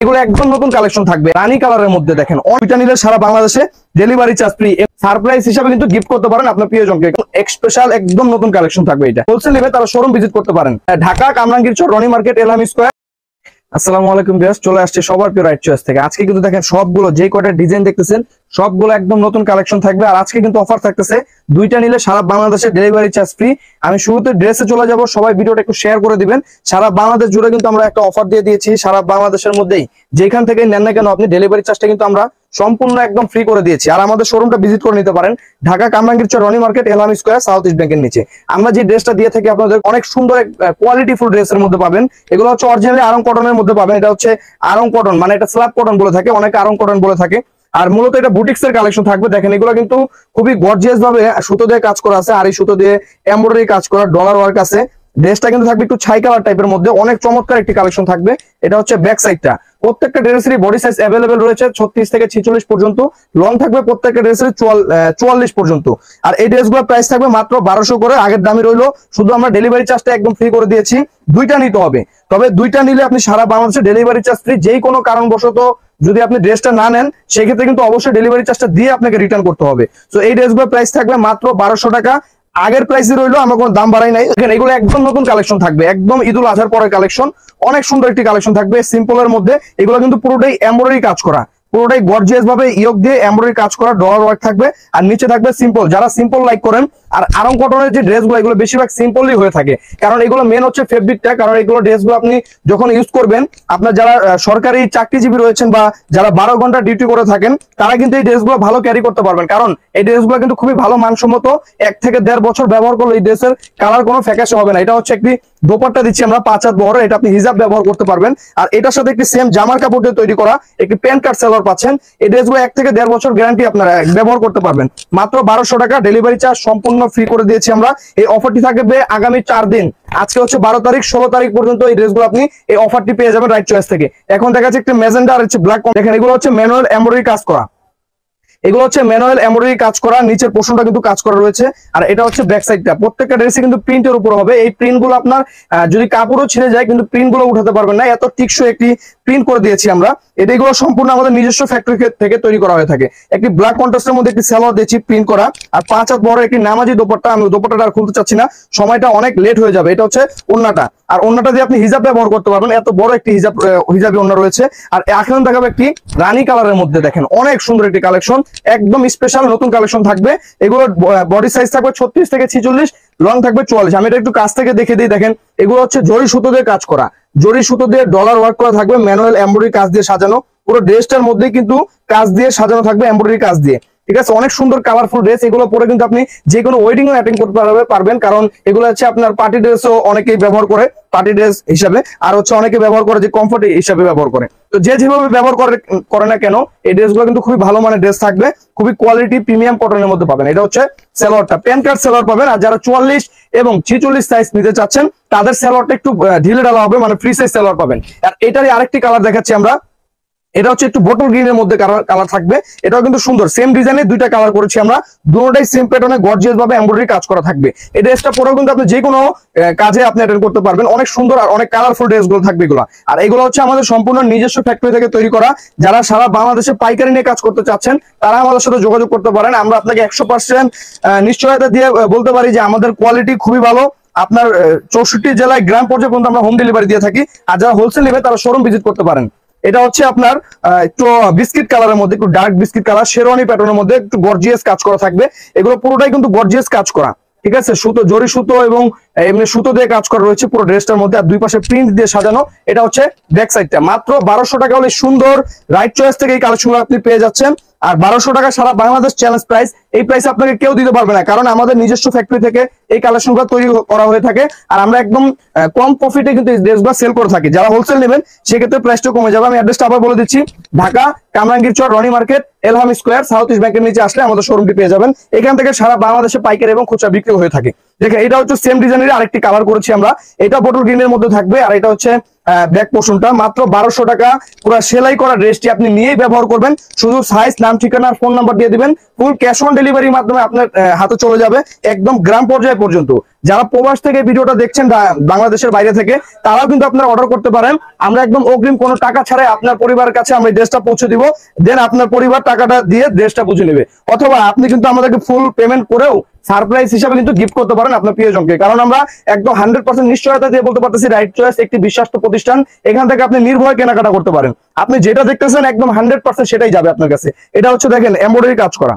এগুলো একদম নতুন কালেকশন থাকবে রানী কালারের মধ্যে। দেখেন ওইটা নিলে সারা বাংলাদেশে ডেলিভারি চার্জ ফ্রি, সারপ্রাইজ হিসেবে কিন্তু গিফট করতে পারেন আপনার প্রিয়জনকে। স্পেশাল একদম নতুন কালেকশন থাকবে। এটা হোলসেল নেবে তারা শোরুম ভিজিট করতে পারেন, ঢাকা কামরাঙ্গীর চর রনি মার্কেট এলহাম স্কয়ার। আসসালামু আলাইকুম ভিউয়ার্স, চলে আসছে সবার প্রিয় রাইট চয়েস থেকে। আজকে কিন্তু দেখেন সবগুলো যে কয়টা ডিজাইন দেখতেছেন সবগুলো একদম নতুন কালেকশন থাকবে। আর আজকে কিন্তু অফার থাকতেছে, দুইটা নিলে সারা বাংলাদেশে ডেলিভারি চার্জ ফ্রি। আমি শুরুতে ড্রেসে চলে যাব, সবাই ভিডিওটা একটু শেয়ার করে দিবেন। সারা বাংলাদেশ জুড়ে কিন্তু আমরা একটা অফার দিয়ে দিয়েছি, সারা বাংলাদেশের মধ্যেই যেখান থেকে নেন না কেন আপনি ডেলিভারি চার্জটা কিন্তু আমরা সম্পূর্ণ একদম ফ্রি করে দিয়েছি। আর আমাদের শোরুমটা ভিজিট করে নিতে পারেন, Dhaka Kamrangir Char Roni market Elham square south east ব্যাংকের নিচে। আমরা যে ড্রেসটা দিয়ে থাকি আপনাদের অনেক সুন্দর কোয়ালিটিফুল ড্রেসের মধ্যে পাবেন। এগুলো হচ্ছে অরিজিনালি আরং কটনের মধ্যে পাবেন। এটা হচ্ছে আরং কটন, মানে এটা স্ল্যাব কটন বলে থাকে, অনেকে আরং কটন বলে থাকে। আর মূলত এটা বুটিক্স এর কালেকশন থাকবে। দেখেন এগুলো কিন্তু খুবই গর্জিয়াস ভাবে সুতো দিয়ে কাজ করা আছে, আর এই সুতো দিয়ে এমব্রয়ডারি কাজ করা, ডলার ওয়ার্ক আছে। ড্রেসটা কিন্তু থাকবে একটু ছাই কালার টাইপের মধ্যে, অনেক চমৎকার একটি কালেকশন থাকবে। এটা হচ্ছে ব্যাক সাইডটা। প্রত্যেকটা ড্রেসেরই বডি সাইজ অ্যাভেলেবেল রয়েছে 36 থেকে 46 পর্যন্ত, লং থাকবে প্রত্যেকটা ড্রেসের 44 পর্যন্ত। আর এই ড্রেসগুলোর প্রাইস থাকবে মাত্র 1200 করে, আগের দামই রইলো, শুধু আমরা ডেলিভারি চার্জটা একদম ফ্রি করে দিয়েছি। দুইটা নিতে হবে, তবে দুইটা নিলে আপনি সারা বাংলাদেশে ডেলিভারি চার্জ ফ্রি। যেই কোনো কারণবশত যদি আপনি ড্রেসটা না নেন সেক্ষেত্রে কিন্তু অবশ্যই ডেলিভারি চার্জটা দিয়ে আপনাকে রিটার্ন করতে হবে। তো এই ড্রেসগুলোর প্রাইস থাকবে মাত্র 1200 টাকা, আগের প্রাইসে রইলো, আমরা কোনো দাম বাড়াই নাই। এগুলো একদম নতুন কালেকশন থাকবে, একদম ঈদুল আজহার পরের কালেকশন। অনেক সুন্দর একটি কালেকশন থাকবে সিম্পলের মধ্যে। এগুলো কিন্তু পুরোটাই এমব্রয়ডারি কাজ করা, পুরোটাই গর্জিয়াস ভাবে ইয়োগ দিয়ে এমব্রয়ডারি কাজ করা, ডলার ওয়ার্ক থাকবে। আর নিচে থাকবে সিম্পল, যারা সিম্পল লাইক করেন। আর আরং কটনের যে ড্রেসগুলো এগুলো বেশিরভাগ সিম্পলই হয়ে থাকে, কারণ এগুলো মেন হচ্ছে ফেব্রিকটা। কারণ এগুলো ড্রেসগুলো আপনি যখন ইউজ করবেন, আপনার যারা সরকারি চাকরিজীবী রয়েছেন বা যারা 12 ঘন্টা ডিউটি করে থাকেন তারা কিন্তু এই ড্রেসগুলো ভালো ক্যারি করতে পারবেন। কারণ এই ড্রেসগুলো কিন্তু খুবই ভালো মানসম্মত, 1 থেকে 1.5 বছর ব্যবহার করলে এই ড্রেসের কালার কোনো ফ্যাকাশে হবে না। এটা হচ্ছে একটি দোপাট্টা দিচ্ছি আমরা 5 হাত বড়, এটা আপনি হিজাব ব্যবহার করতে পারবেন। আর এটার সাথে একটি সেম জামার কাপড় দিয়ে তৈরি করা একটি প্যান্ট কাট সেলর পাচ্ছেন। এই ড্রেসগুলো 1 থেকে 1.5 বছর গ্যারান্টি আপনারা ব্যবহার করতে পারবেন। মাত্র 1200 টাকা, ডেলিভারি চার্জ সম্পূর্ণ ফ্রি করে দিয়েছি আমরা। এই অফারটি থাকবে আগামী 4 দিন, আজকে হচ্ছে 12 তারিখ, 16 তারিখ পর্যন্ত এই ড্রেসগুলো আপনি এই অফারটি পেয়ে যাবেন রাইট চয়েস থেকে। এখন দেখা যাচ্ছে একটা ম্যাজেন্ডা আর হচ্ছে ব্ল্যাক। দেখেন এগুলো হচ্ছে ম্যানুয়াল এমব্রয়ডারি কাজ করা, এগুলো হচ্ছে ম্যানুয়াল এমব্রয়ডারি কাজ করা, নিচের পোর্শনটা কিন্তু কাজ করা রয়েছে। আর এটা হচ্ছে ব্যাক সাইডটা। প্রত্যেকটা ড্রেসে কিন্তু প্রিন্টের উপর হবে। এই প্রিন্ট গুলো আপনার যদি কাপড়ও ছিঁড়ে যায় কিন্তু প্রিন্ট গুলো উঠাতে পারবেন না, এত টিকসই একটি প্রিন্ট করে দিয়েছি আমরা। এগুলো সম্পূর্ণ আমাদের নিজস্ব ফ্যাক্টরি থেকে তৈরি করা হয়ে থাকে। একটি ব্ল্যাক কন্ট্রাস্টের মধ্যে একটি সালোয়ার দিয়েছি প্রিন্ট করা, আর 5 হাত বড় একটি নামাজি দোপাট্টা। আমি দোপাট্টাটা আর খুলতে চাচ্ছি না, সময়টা অনেক লেট হয়ে যাবে। এটা হচ্ছে ওন্নাটা, আর ওন্নাটা দিয়ে আপনি হিজাব ব্যবহার করতে পারবেন, এত বড় একটি হিজাবি ওন্না রয়েছে। আর এখন দেখাবো একটি রানী কালারের মধ্যে। দেখেন অনেক সুন্দর একটি কালেকশন, একদম স্পেশাল নতুন কালেকশন থাকবে। এগুলোর বডি সাইজ থাকবে 36 থেকে 46, লং থাকবে 44। আমি এটা একটু কাছ থেকে দেখে দিই। দেখেন এগুলো হচ্ছে জরি সুতো দিয়ে কাজ করা, জরি সুতো দিয়ে ডলার ওয়ার্ক করা থাকবে, ম্যানুয়াল এমব্রয়ডারি কাজ দিয়ে সাজানো। পুরো ড্রেসটার মধ্যে কিন্তু কাজ দিয়ে সাজানো থাকবে, এমব্রয়ডারি কাজ দিয়ে। ঠিক আছে, অনেক সুন্দর কালারফুল ড্রেস। এগুলো পরে কিন্তু আপনি যে কোনো ওয়েডিং ও অ্যাটেন্ড করতে পারবেন, কারণ এগুলো হচ্ছে আপনার পার্টি ড্রেসও অনেকেই ব্যবহার করে পার্টি ড্রেস হিসাবে, আর হচ্ছে অনেকে ব্যবহার করে যে কমফোর্ট হিসাবে ব্যবহার করে। তো যে যেভাবে ব্যবহার করে না কেন এই ড্রেসগুলো কিন্তু খুবই ভালো মানের ড্রেস থাকবে, খুবই কোয়ালিটি প্রিমিয়াম কটনের মধ্যে পাবেন। এটা হচ্ছে সালোয়ারটা, প্যান্ট কাট সালোয়ার পাবেন। আর যারা 44 এবং 46 সাইজ নিতে চাচ্ছেন তাদের সালোয়ারটা একটু ঢিলে ঢালা হবে, মানে ফ্রি সাইজ সালোয়ার পাবেন। আর এটারই আরেকটি কালার দেখাচ্ছি আমরা, এটা হচ্ছে একটু বটল গ্রিনের মধ্যে কালার থাকবে। এটাও কিন্তু সুন্দর, সেম ডিজাইনে দুইটা কালার করেছি আমরা, দুটোটাই সেম প্যাটার্নে গর্জিয়াস ভাবে এমব্রয়ডারি কাজ করা থাকবে। এই ড্রেসটা পরেও কিন্তু আপনি যে কোনো কাজে আপনি অ্যাটেন্ড করতে পারবেন। অনেক সুন্দর আর অনেক কালারফুল ড্রেসগুলো থাকবে এগুলো। আর এগুলো হচ্ছে আমাদের সম্পূর্ণ নিজস্ব ফ্যাক্টরি থেকে তৈরি করা। যারা সারা বাংলাদেশে পাইকারি নিয়ে কাজ করতে চাচ্ছেন তারা আমাদের সাথে যোগাযোগ করতে পারেন। আমরা আপনাকে 100% নিশ্চয়তা দিয়ে বলতে পারি যে আমাদের কোয়ালিটি খুবই ভালো। আপনার 64 জেলায় গ্রাম পর্যায়ে পর্যন্ত আমরা হোম ডেলিভারি দিয়ে থাকি। আর যারা হোলসেল নেবে তারা শোরুম ভিজিট করতে পারেন। এটা হচ্ছে আপনার একটু বিস্কিট কালারের মধ্যে, একটু ডার্ক বিস্কিট কালার, শেরওয়ানি প্যাটার্নের মধ্যে একটু গর্জিয়াস কাজ করা থাকবে। এগুলো পুরোটাই কিন্তু গর্জিয়াস কাজ করা, ঠিক আছে, সুতো, জরি সুতো এবং এমনি সুতো দিয়ে কাজ করা রয়েছে পুরো ড্রেসটার মধ্যে। আর দুই পাশে প্রিন্ট দিয়ে সাজানো। এটা হচ্ছে ব্যাক সাইডটা। মাত্র 1200 টাকা হলে সুন্দর রাইট চয়েস থেকে এই কালেকশনগুলো আপনি পেয়ে যাচ্ছেন। আর 1200 টাকা সারা বাংলাদেশ চ্যালেঞ্জ প্রাইস। এই প্রাইস আপনাকে কেউ দিতে পারবে না, কারণ আমাদের নিজস্ব ফ্যাক্টরি থেকে এই কালেকশনগুলো তৈরি করা হয়ে থাকে। আর আমরা একদম কম প্রফিটে কিন্তু এই ড্রেসগুলো সেল করে থাকি। যারা হোলসেল নেবেন সেক্ষেত্রে প্রাইসটা কমে যাবে। আমি অ্যাড্রেসটা আবার বলে দিচ্ছি, Dhaka Kamrangir Char Roni market Elham square south east ব্যাংকের নিচে আসলে আমাদের শোরুমটি পেয়ে যাবেন। এখান থেকে সারা বাংলাদেশে পাইকারি এবং খুচরা বিক্রি হয়ে থাকে। দেখেন এটা হচ্ছে সেম ডিজাইনের আরেকটি কালার করেছি আমরা, এটা বটল গ্রিনের মধ্যে থাকবে। আর এটা হচ্ছে ব্যাক পোর্শনটা মাত্র 1200 টাকা। পুরো সেলাই করা ড্রেসটি আপনি নিয়েই ব্যবহার করবেন, শুধু সাইজ, নাম, ঠিকানা, ফোন নাম্বার দিয়ে দিবেন, ফুল ক্যাশ অন ডেলিভারির মাধ্যমে আপনার হাতে চলে যাবে একদম গ্রাম পর্যায়ে পর্যন্ত। যারা প্রবাস থেকে ভিডিওটা দেখছেন বাংলাদেশের বাইরে থেকে, তারাও কিন্তু আপনারা অর্ডার করতে পারেন। আমরা একদম অগ্রিম কোনো টাকা ছাড়াই আপনার পরিবারের কাছে আমরা ড্রেসটা পৌঁছে দিব, দেন আপনার পরিবার টাকাটা দিয়ে ড্রেসটা বুঝে নেবে। অথবা আপনি কিন্তু আমাদেরকে ফুল পেমেন্ট করেও সারপ্রাইজ হিসাবে কিন্তু গিফট করতে পারেন আপনার প্রিয়জনকে। কারণ আমরা একদম 100% নিশ্চয়তা দিয়ে বলতে পারতেছি রাইট চয়েস একটি বিশ্বস্ত প্রতিষ্ঠান। এখান থেকে আপনি নির্ভয়ে কেনাকাটা করতে পারেন। আপনি যেটা দেখতেছেন একদম 100% সেটাই যাবে আপনার কাছে। এটা হচ্ছে দেখেন এমব্রয়ডারি কাজ করা,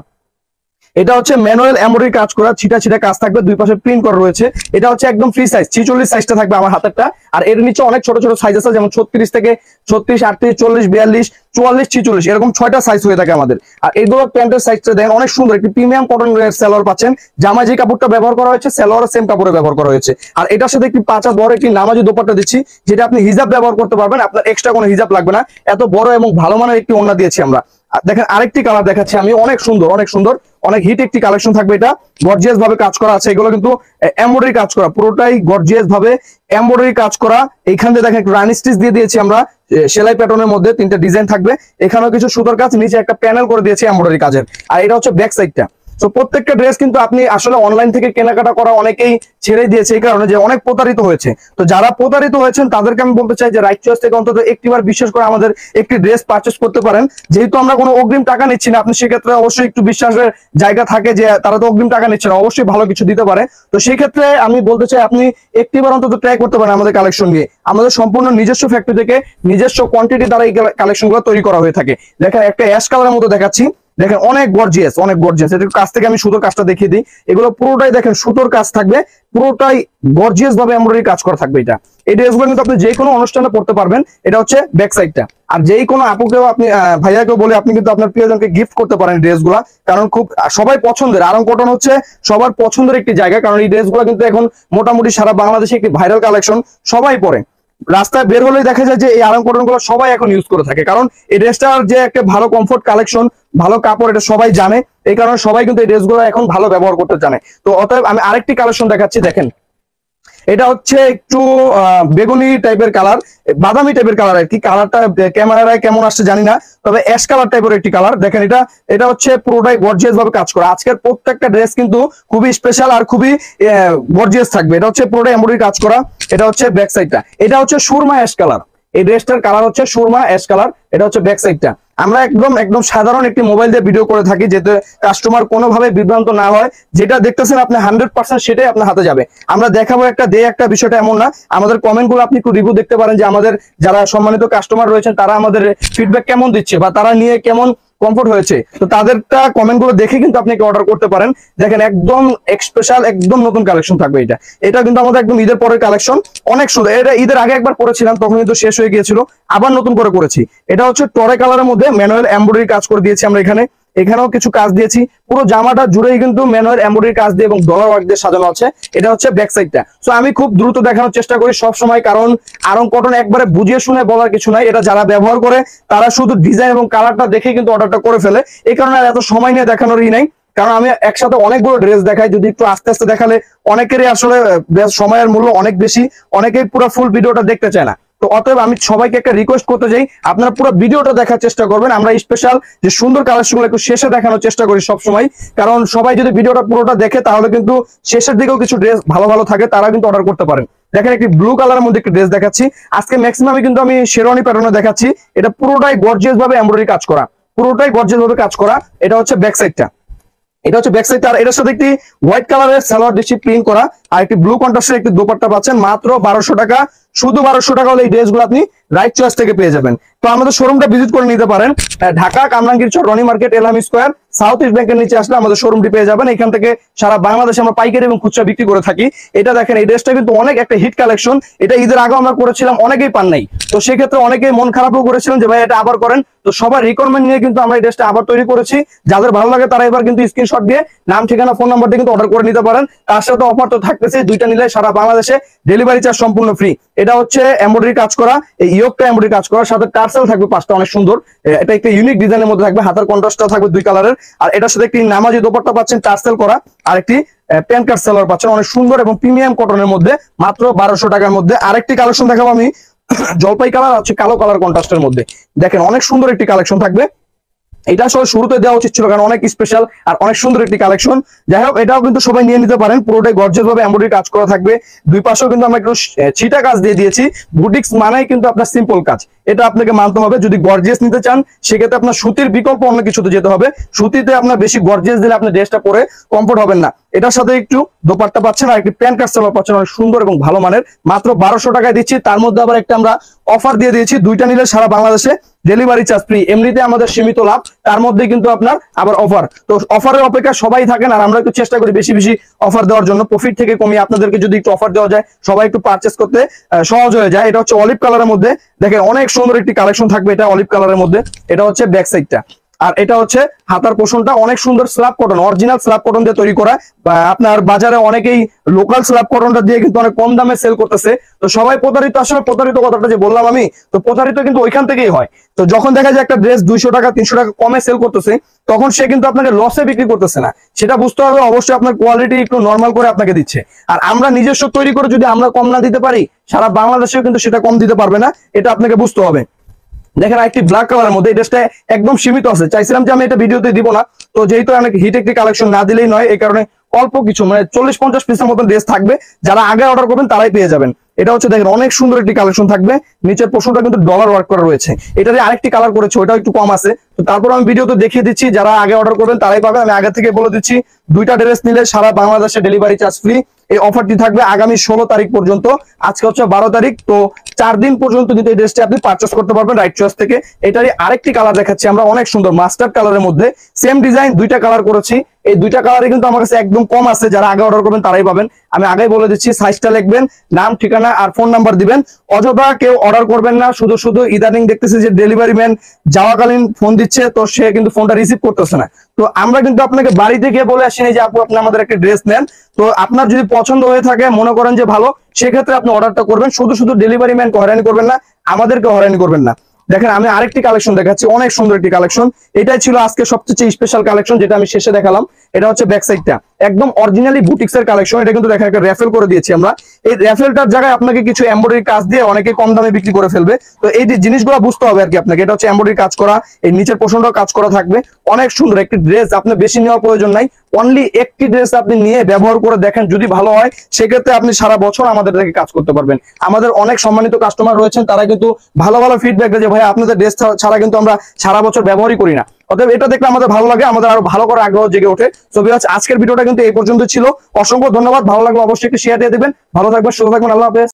এটা হচ্ছে ম্যানুয়াল এমব্রয়ডারি কাজ করা, ছিটা ছিটা কাজ থাকবে, দুই পাশে প্রিন্ট করা রয়েছে। এটা হচ্ছে একদম ফ্রি সাইজ 46 সাইজটা থাকবে আমার হাতেরটা। আর এর নিচে অনেক ছোট ছোট সাইজ আছে, যেমন 36 থেকে 36, 38, 40, 42, 44, 46 এরকম 6টা সাইজ হয়ে থাকে আমাদের। আর এইগুলো প্যান্টের সাইজটা দেখেন অনেক সুন্দর, একটি প্রিমিয়াম কটন সালোয়ার পাচ্ছেন। জামা যে কাপড়টা ব্যবহার করা হয়েছে সালোয়ার সেম কাপড়ে ব্যবহার করা হয়েছে। আর এটার সাথে একটি 5 হাত বড় একটি নামাজি দোপাট্টা দিচ্ছি, যেটা আপনি হিজাব ব্যবহার করতে পারবেন, আপনার এক্সট্রা কোনো হিজাব লাগবে না। এত বড় এবং ভালো মানের একটি ওড়না দিয়েছি আমরা। দেখেন আরেকটি কালার দেখাচ্ছি আমি, অনেক সুন্দর অনেক সুন্দর, অনেক হিট একটি কালেকশন থাকবে। এটা গর্জিয়াস ভাবে কাজ করা আছে, এগুলো কিন্তু এমব্রয়ডারি কাজ করা, পুরোটাই গর্জিয়াস ভাবে এমব্রয়ডারি কাজ করা। এইখান থেকে দেখেন রানি স্টিচ দিয়ে দিয়েছি আমরা সেলাই প্যাটার্নের মধ্যে, 3টা ডিজাইন থাকবে। এখানেও কিছু সুতোর কাজ, নিচে একটা প্যানেল করে দিয়েছি এমব্রয়ডারি কাজের। আর এটা হচ্ছে ব্যাক সাইডটা। তো প্রত্যেকটা ড্রেস কিন্তু আপনি আসলে অনলাইন থেকে কেনাকাটা করা অনেকেই ছেড়ে দিয়েছে, এই কারণে যে অনেক প্রতারিত হয়েছে। তো যারা প্রতারিত হয়েছেন তাদেরকে আমি বলতে চাই যে রাইট চয়েস থেকে অন্তত একটিবার বিশেষ করে আমাদের একটি ড্রেস পারচেস করতে পারেন। যেহেতু আমরা কোনো অগ্রিম টাকা নিচ্ছি না, আপনি সেক্ষেত্রে অবশ্যই একটু বিশ্বাসের জায়গা থাকে যে তারা তো অগ্রিম টাকা নিচ্ছে না, অবশ্যই ভালো কিছু দিতে পারে। তো সেই ক্ষেত্রে আমি বলতে চাই আপনি একটিবার অন্তত ট্রাই করতে পারেন আমাদের কালেকশন নিয়ে। আমাদের সম্পূর্ণ নিজস্ব ফ্যাক্টরি থেকে নিজস্ব কোয়ান্টিটি দ্বারা এই কালেকশন গুলো তৈরি করা হয়ে থাকে। দেখেন একটা অ্যাশ কালারের মতো দেখাচ্ছি, দেখেন অনেক গর্জিয়াস অনেক গর্জিয়াস। এটার কাছ থেকে আমি সুতোর কাজটা দেখিয়ে দিই। এগুলো পুরোটাই দেখেন সুতোর কাজ থাকবে, পুরোটাই গর্জিয়াস ভাবে এমব্রয়ডারি কাজ করা থাকবে। এটা এই ড্রেসগুলো কিন্তু আপনি যে কোনো অনুষ্ঠানে পড়তে পারবেন। এটা হচ্ছে ব্যাক সাইডটা। আর যেই কোনো আপুকেও আপনি ভাইয়াকেও বলে আপনি কিন্তু আপনার প্রিয়জনকে গিফট করতে পারেন ড্রেসগুলো, কারণ খুব সবাই পছন্দের। আরং কটন হচ্ছে সবার পছন্দের একটি জায়গা, কারণ এই ড্রেসগুলো কিন্তু এখন মোটামুটি সারা বাংলাদেশে একটি ভাইরাল কালেকশন, সবাই পরে। রাস্তায় বের হলেই দেখা যায় যে এই আরাম কটন গুলো সবাই এখন ইউজ করে থাকে, কারণ এই ড্রেসটার যে একটা ভালো কমফোর্ট কালেকশন, ভালো কাপড়, এটা সবাই জানে। এই কারণে সবাই কিন্তু এই ড্রেসগুলো এখন ভালো ব্যবহার করতে জানে। তো অতএব আমি আরেকটি কালেকশন দেখাচ্ছি। দেখেন এটা হচ্ছে একটু বেগুনি টাইপের কালার, বাদামি টাইপের কালার আর কি। কালারটা ক্যামেরায় কেমন আসছে জানি না, তবে অ্যাশ কালার টাইপের একটি কালার। দেখেন এটা হচ্ছে পুরোটাই গর্জিয়াস ভাবে কাজ করা। আজকের প্রত্যেকটা ড্রেস কিন্তু খুবই স্পেশাল আর খুবই গর্জিয়াস থাকবে। এটা হচ্ছে পুরোটাই এমব্রয়ডারি কাজ করা। এটা হচ্ছে ব্যাক সাইডটা, এটা হচ্ছে সুরমা অ্যাশ কালার। এই ড্রেসটার কালার হচ্ছে সুরমা অ্যাশ কালার। এটা হচ্ছে ব্যাক সাইডটা। আমরা একদম সাধারণ একটি মোবাইল দিয়ে ভিডিও করে থাকি, যাতে কাস্টমার কোনোভাবে বিভ্রান্ত না হয়। যেটা দেখতেছেন আপনি 100% সেটাই আপনার হাতে যাবে। আমরা দেখাবো একটা বিষয়টা এমন না। আমাদের কমেন্ট গুলো আপনি একটু রিভিউ দেখতে পারেন যে আমাদের যারা সম্মানিত কাস্টমার রয়েছেন তারা আমাদের ফিডব্যাক কেমন দিচ্ছে বা তারা নিয়ে কেমন কমফোর্ট হয়েছে। তো তাদেরটা কমেন্ট গুলো দেখে কিন্তু আপনি অর্ডার করতে পারেন। দেখেন একদম স্পেশাল একদম নতুন কালেকশন থাকবে। এটা কিন্তু আমাদের একদম ঈদের পরের কালেকশন, অনেক সুন্দর। এটা ঈদের আগে একবার করেছিলাম, তখন কিন্তু শেষ হয়ে গিয়েছিল, আবার নতুন করে করেছি। এটা হচ্ছে টরে কালারের মধ্যে ম্যানুয়াল এমব্রয়ডারি কাজ করে দিয়েছি আমরা এখানেও কিছু কাজ দিয়েছি। পুরো জামাটা জুড়েই কিন্তু ম্যানুয়াল এমব্রয়ডারি কাজ দিয়ে এবং ডলার ওয়ার্ক দিয়ে সাজানো আছে। এটা হচ্ছে ব্যাক সাইডটা। সো আমি খুব দ্রুত দেখানোর চেষ্টা করি সব সময়, কারণ আরং কটন একবারে বুঝিয়ে শুনে বলার কিছু নাই। এটা যারা ব্যবহার করে তারা শুধু ডিজাইন এবং কালারটা দেখে কিন্তু অর্ডারটা করে ফেলে। এই কারণে এত সময় নিয়ে দেখানোরই নাই, কারণ আমি একসাথে অনেকগুলো ড্রেস দেখাই। যদি একটু আস্তে আস্তে দেখালে অনেকেরই আসলে সময়ের মূল্য অনেক বেশি, অনেকেই পুরো ফুল ভিডিওটা দেখতে চায় না। তো অতএব আমি সবাইকে একটা রিকোয়েস্ট করতে চাই, আপনারা পুরো ভিডিওটা দেখার চেষ্টা করবেন। আমরা স্পেশাল যে সুন্দর কালেকশনগুলো একটু শেষে দেখানোর চেষ্টা করি সবসময়, কারণ সবাই যদি ভিডিওটা পুরোটা দেখে তাহলে কিন্তু শেষের দিকেও কিছু ড্রেস ভালো ভালো থাকে, তারা কিন্তু অর্ডার করতে পারেন। দেখেন একটি ব্লু কালারের মধ্যে একটি ড্রেস দেখাচ্ছি। আজকে ম্যাক্সিমাম কিন্তু আমি শেরওয়ানি প্যাটার্নে দেখাচ্ছি। এটা পুরোটাই গর্জিয়াস ভাবে এমব্রয়ডারি কাজ করা, পুরোটাই গর্জিয়াস ভাবে কাজ করা। এটা হচ্ছে ব্যাক সাইডটা। এটা হচ্ছে ব্যাক সাইড। আর এটার সাথে একটি হোয়াইট কালারের সালোয়ার ডিসি প্রিন্ট করা আর একটি ব্লু কন্ট্রাস্টের একটি দোপাট্টা পাচ্ছেন মাত্র 1200 টাকা। শুধু 1200 টাকা হলে এই ড্রেসগুলো আপনি রাইট চয়েস থেকে পেয়ে যাবেন। তো আমাদের শোরুমটা ভিজিট করে নিতে পারেন। Dhaka Kamrangir Char Roni market Elham square south east ব্যাংকের নিচে আসলে আমাদের শোরুমটি পেয়ে যাবেন। এখান থেকে সারা বাংলাদেশে আমরা পাইকারি এবং খুচরা বিক্রি করে থাকি। এটা দেখেন এই ড্রেসটা কিন্তু অনেক একটা হিট কালেকশন। এটা ঈদের আগে আমরা করেছিলাম, অনেকেই পান নাই। তো সেক্ষেত্রে অনেকেই মন খারাপও করেছিলেন যে ভাই এটা আবার করেন। তো সবার রিকোয়ারমেন্ট নিয়ে কিন্তু আমরা এই ড্রেসটা আবার তৈরি করেছি। যাদের ভালো লাগে তারা এবার কিন্তু স্ক্রিনশট দিয়ে নাম ঠিকানা ফোন নাম্বার দিয়ে কিন্তু অর্ডার করে নিতে পারেন। তার সাথে অফার তো থাকতেছে, দুইটা নিলে সারা বাংলাদেশে ডেলিভারি চার্জ সম্পূর্ণ ফ্রি। এটা হচ্ছে এমব্রয়ডারি কাজ করা, এই ইয়োকটা এমব্রয়ডারি কাজ করা, সাথে টার্সেল থাকবে 5টা, অনেক সুন্দর। এটা একটা ইউনিক ডিজাইনের মধ্যে থাকবে, হাতের কন্ট্রাস্টটা থাকবে 2 কালারের। আর এটার সাথে একটি নামাজি দোপাট্টা পাচ্ছেন টার্সেল করা, আর একটি প্যান্ট কাট সালোয়ার পাচ্ছেন অনেক সুন্দর এবং প্রিমিয়াম কটনের মধ্যে মাত্র 1200 টাকার মধ্যে। আরেকটি কালেকশন দেখাবো আমি, জলপাই কালার হচ্ছে কালো কালার কন্ট্রাস্টের মধ্যে। দেখেন অনেক সুন্দর একটি কালেকশন থাকবে। এটা আসলে শুরুতে দেওয়া উচিত ছিল, কারণ অনেক স্পেশাল আর অনেক সুন্দর একটি কালেকশন। যাই হোক, এটাও কিন্তু সবাই নিয়ে নিতে পারেন। পুরোটাই গর্জিয়াস ভাবে এমব্রয়ডারি কাজ করা থাকবে। দুই পাশেও কিন্তু আমরা একটু ছিটা কাজ দিয়ে দিয়েছি। বুটিক্স মানেই কিন্তু আপনার সিম্পল কাজ, এটা আপনাকে মানতে হবে। যদি গর্জিয়াস নিতে চান সেক্ষেত্রে আপনার সুতির বিকল্প অন্য কিছুতে যেতে হবে। সুতিতে আপনার বেশি গর্জিয়াস দিলে আপনি ড্রেসটা পরে কমফোর্ট হবেন না। এটার সাথে একটু দোপাট্টা পাচ্ছেন আর একটি প্যান্ট কাট সালোয়ার পাচ্ছেন, অনেক সুন্দর এবং ভালো মানের। মাত্র 1200 টাকায় দিচ্ছি। তার মধ্যে আবার একটা আমরা অফার দিয়ে দিয়েছি, দুইটা নিলে সারা বাংলাদেশে ডেলিভারি চার্জ ফ্রি। এমনিতে আমাদের সীমিত লাভ, তার মধ্যে কিন্তু আপনার আবার অফার। তো অফারের অপেক্ষা সবাই থাকেন, আর আমরা একটু চেষ্টা করি বেশি বেশি অফার দেওয়ার জন্য। প্রফিট থেকে কমিয়ে আপনাদেরকে যদি একটু অফার দেওয়া যায়, সবাই একটু পারচেস করতে সহজ হয়ে যায়। এটা হচ্ছে অলিভ কালারের মধ্যে, দেখেন অনেক সুন্দর একটি কালেকশন থাকবে। এটা অলিভ কালারের মধ্যে, এটা হচ্ছে ব্যাক সাইডটা। আর এটা হচ্ছে হাতার পোর্শনটা, অনেক সুন্দর slab cotton, original slab cotton দিয়ে তৈরি করা। আপনার বাজারে অনেকেই লোকাল স্ল্যাব কটনটা দিয়ে কিন্তু অনেক কম দামে সেল করতেছে। তো সবাই প্রতারিত, আসলে প্রতারিত কথাটা যে বললাম আমি, তো প্রতারিত কিন্তু ওইখান থেকেই হয়। তো যখন দেখা যায় একটা ড্রেস 200 টাকা 300 টাকা কমে সেল করতেছে, তখন সে কিন্তু আপনাকে লসে বিক্রি করতেছে না। সেটা বুঝতে হবে। অবশ্যই আপনার কোয়ালিটি একটু নর্মাল করে আপনাকে দিচ্ছে। আর আমরা নিজস্ব তৈরি করে যদি আমরা কম না দিতে পারি, সারা বাংলাদেশেও কিন্তু সেটা কম দিতে পারবে না। এটা আপনাকে বুঝতে হবে। দেখেন একটি ব্ল্যাক কালারের মধ্যে, এই ড্রেসটা একদম সীমিত আছে। চাইছিলাম যে আমি এটা ভিডিওতে দিব না, তো যেহেতু অনেক হিট একটি কালেকশন, না দিলেই নয়, এই কারণে অল্প কিছু মানে 40-50 পিসের মতন ড্রেস থাকবে। যারা আগে অর্ডার করবেন তারাই পেয়ে যাবেন। এটা হচ্ছে দেখেন অনেক সুন্দর একটি কালেকশন থাকবে। নিচের পোর্শনটা কিন্তু ডলার ওয়ার্ক করা রয়েছে। এটাতে আরেকটি কালার করেছে, ওটাও একটু কম আছে। তো তারপর আমি ভিডিওতে দেখিয়ে দিচ্ছি, যারা আগে অর্ডার করবেন তারাই পাবেন। আমি আগে থেকে বলে দিচ্ছি, দুইটা ড্রেস নিলে সারা বাংলাদেশে ডেলিভারি চার্জ ফ্রি। এই অফারটি থাকবে আগামী 16 তারিখ পর্যন্ত। আজকে হচ্ছে 12 তারিখ, তো 4 দিন পর্যন্ত কিন্তু এই ড্রেসটি আপনি পারচেস করতে পারবেন রাইট চয়েস থেকে। এটারই আরেকটি কালার দেখাচ্ছি আমরা, অনেক সুন্দর মাস্টার্ড কালারের মধ্যে। সেম ডিজাইন, দুইটা কালার করেছি। এই দুইটা কালারে কিন্তু আমার কাছে একদম কম আছে। যারা আগে অর্ডার করবেন তারাই পাবেন। আমি আগেই বলে দিচ্ছি, সাইজটা লিখবেন, নাম ঠিকানা আর ফোন নাম্বার দিবেন। অযথা কেউ অর্ডার করবেন না। শুধু শুধু ইদানিং দেখতেছি যে ডেলিভারি ম্যান যাওয়াকালীন ফোন দিচ্ছে, তো সে কিন্তু ফোনটা রিসিভ করতেছে না। তো আমরা কিন্তু আপনাকে বাড়িতে গিয়ে বলে আসিনি যে আপু আপনি আমাদের একটা ড্রেস নেন। তো আপনার যদি পছন্দ হয়ে থাকে, মনে করেন যে ভালো, সেক্ষেত্রে আপনি অর্ডারটা করবেন। শুধু শুধু ডেলিভারি ম্যানকে হয়রানি করবেন না, আমাদেরকে হয়রানি করবেন না। দেখেন আমি আরেকটি কালেকশন দেখাচ্ছি, অনেক সুন্দর একটি কালেকশন। এটাই ছিল আজকে সবচেয়ে স্পেশাল কালেকশন, যেটা আমি শেষে দেখালাম। এটা হচ্ছে ব্যাক সাইডটা, একদম অরিজিনালি বুটিক্স এর কালেকশন। এটা কিন্তু দেখেন একটা র্যাফেল করে দিয়েছি আমরা। এই র্যাফেলটার জায়গায় আপনাকে কিছু এমব্রয়ডারি কাজ দিয়ে অনেকে কম দামে বিক্রি করে ফেলবে। তো এই যে জিনিসগুলো বুঝতে হবে আর কি আপনাকে। এটা হচ্ছে এমব্রয়ডারি কাজ করা, এই নিচের পোর্শনটাও কাজ করা থাকবে। অনেক সুন্দর একটি ড্রেস, আপনি বেশি নেওয়ার প্রয়োজন নাই। অনলি একটি ড্রেস আপনি নিয়ে ব্যবহার করে দেখেন, যদি ভালো হয় সেক্ষেত্রে আপনি সারা বছর আমাদের থেকে কাজ করতে পারবেন। আমাদের অনেক সম্মানিত কাস্টমার রয়েছেন, তারা কিন্তু ভালো ভালো ফিডব্যাক দেয় যে ভাই আপনাদের ড্রেস ছাড়া কিন্তু আমরা সারা বছর ব্যবহারই করি না। অতএব এটা দেখলে আমাদের ভালো লাগে, আমাদের আরো ভালো করার আগ্রহ জেগে ওঠে। তো ভিউয়ার্স, আজকের ভিডিওটা কিন্তু এই পর্যন্ত ছিল। অসংখ্য ধন্যবাদ। ভালো লাগলে অবশ্যই একটু শেয়ার দিয়ে দিবেন। ভালো থাকবেন, সুস্থ থাকবেন। আল্লাহ হাফেজ।